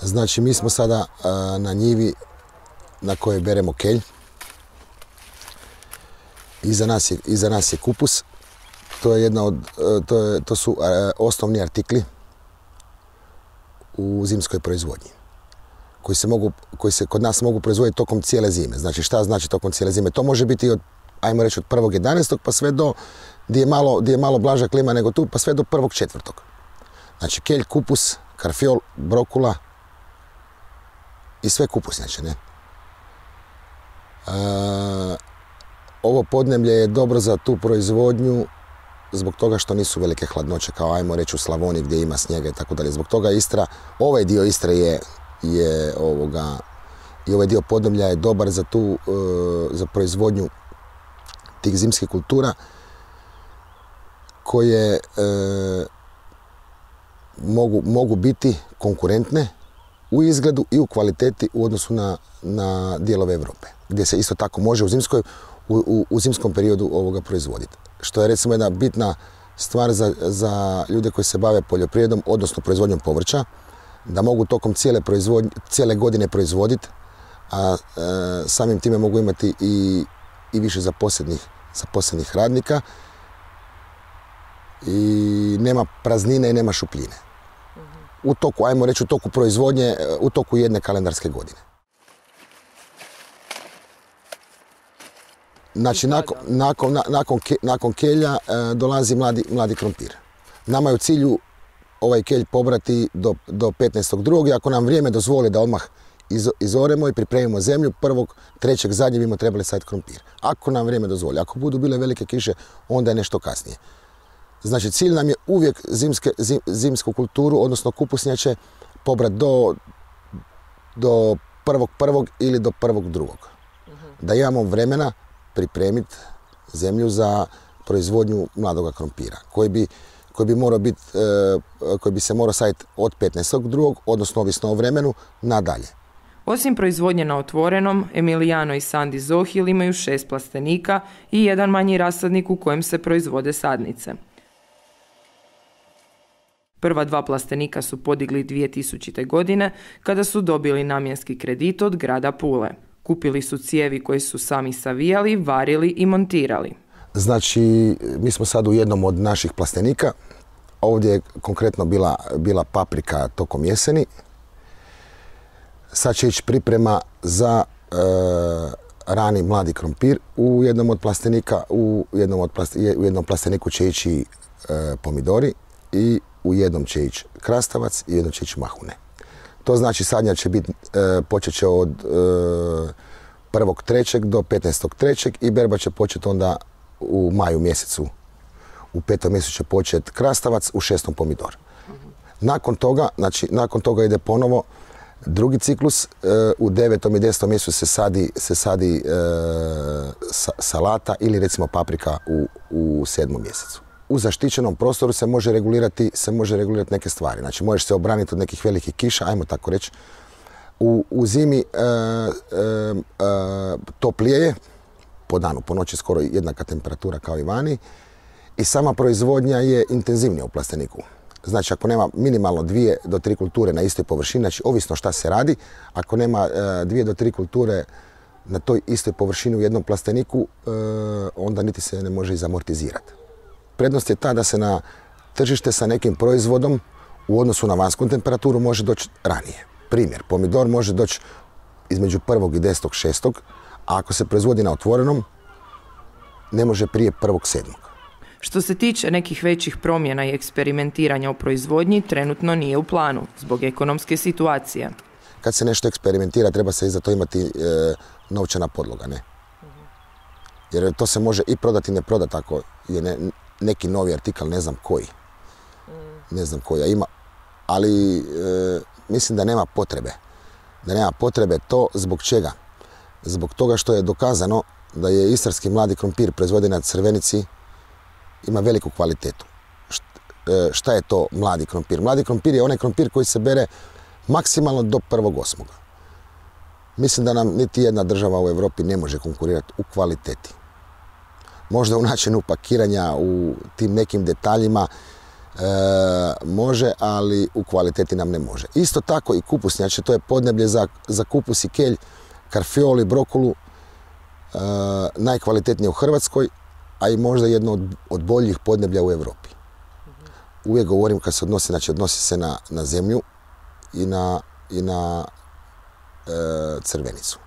Znači, mi smo sada na njivi na kojoj beremo kelj. Iza nas je kupus. To su osnovni artikli u zimskoj proizvodnji koji se kod nas mogu proizvoditi tokom cijele zime. Znači, šta znači tokom cijele zime? To može biti ajmo reći od 1.11. pa sve do gdje je malo blaža klima nego tu, pa sve do 1.4. Znači, kelj, kupus, karfiol, brokula i sve kupusnjače, ne? Ovo podneblje je dobro za tu proizvodnju zbog toga što nisu velike hladnoće, kao ajmo reći u Slavoniji gdje ima snijega i tako dalje. Zbog toga Istra, ovaj dio Istre i ovaj dio podneblja je dobar za proizvodnju tih zimskih kultura koje mogu biti konkurentne u izgledu i u kvaliteti u odnosu na dijelove Europe, gdje se isto tako može u zimskom periodu proizvoditi. Što je recimo jedna bitna stvar za ljude koji se bave poljoprivredom, odnosno proizvodnjom povrća, da mogu tokom cijele godine proizvoditi, a samim time mogu imati i više zaposlenih radnika i nema praznine i nema šupljine. U toku proizvodnje, u toku jedne kalendarske godine. Znači, nakon kelja dolazi mladi krompir. Nama je u cilju ovaj kelj pobrati do 15.2. i ako nam vrijeme dozvoli da odmah izoremo i pripremimo zemlju, 1.3. zadnje bismo trebali saditi krompir. Ako nam vrijeme dozvoli. Ako budu bile velike kiše, onda je nešto kasnije. Znači, cilj nam je uvijek zimsku kulturu, odnosno kupusnjače, pobrati do 1.1. ili do 1.2. Da imamo vremena pripremiti zemlju za proizvodnju mladoga krompira, koji bi se morao saditi od 15.2., odnosno ovisno o vremenu, nadalje. Osim proizvodnje na otvorenom, Emiliano i Sandi Zohil imaju 6 plastenika i jedan manji rasadnik u kojem se proizvode sadnice. Prva 2 plastenika su podigli 2000. godine kada su dobili namjenski kredit od grada Pule. Kupili su cijevi koje su sami savijali, varili i montirali. Znači, mi smo sad u jednom od naših plastenika. Ovdje je konkretno bila paprika tokom jeseni. Sad će ići priprema za rani mladi krompir. U jednom od plastenika, u jednom plasteniku će ići pomidori i u jednom će ići krastavac i u jednom će ići mahune. To znači sadnja će biti, počet će od 1.3. do 15.3. i berba će početi onda u maju mjesecu. U 5. mjesecu će početi krastavac, u 6. pomidor. Nakon toga ide ponovo drugi ciklus. U 9. i 10. mjesecu se sadi salata ili recimo paprika u 7. mjesecu. U zaštićenom prostoru se može regulirati neke stvari. Znači, možeš se obraniti od nekih velikih kiša, ajmo tako reći. U zimi toplije je, po danu, po noći skoro jednaka temperatura kao i vani i sama proizvodnja je intenzivnija u plasteniku. Znači, ako nema minimalno 2 do 3 kulture na istoj površini, znači ovisno šta se radi, ako nema 2 do 3 kulture na toj istoj površini u jednom plasteniku, onda niti se ne može izamortizirati. Prednost je ta da se na tržište sa nekim proizvodom u odnosu na vanjsku temperaturu može doći ranije. Primjer, pomidor može doći između 1. i 10.6. a ako se proizvodi na otvorenom, ne može prije 1.7. Što se tiče nekih većih promjena i eksperimentiranja u proizvodnji, trenutno nije u planu, zbog ekonomske situacije. Kad se nešto eksperimentira, treba se i za to imati novčana podloga, ne? Jer to se može i prodati i ne prodati ako je neki novi artikal, ne znam koji. Ne znam koji ima, ali mislim da nema potrebe. Da nema potrebe to zbog čega? Zbog toga što je dokazano da je istarski mladi krompir proizveden na Crvenici ima veliku kvalitetu. Šta je to mladi krompir? Mladi krompir je onaj krompir koji se bere maksimalno do 1.8. Mislim da nam niti jedna država u Europi ne može konkurirati u kvaliteti. Možda u načinu pakiranja, u tim nekim detaljima, može, ali u kvaliteti nam ne može. Isto tako i kupusnjače, to je podneblje za kupus i kelj, karfiol i brokulu, najkvalitetnije u Hrvatskoj, a i možda jedno od boljih podneblja u Europi. Uvijek govorim kad se odnosi, znači odnosi se na zemlju i na crvenicu.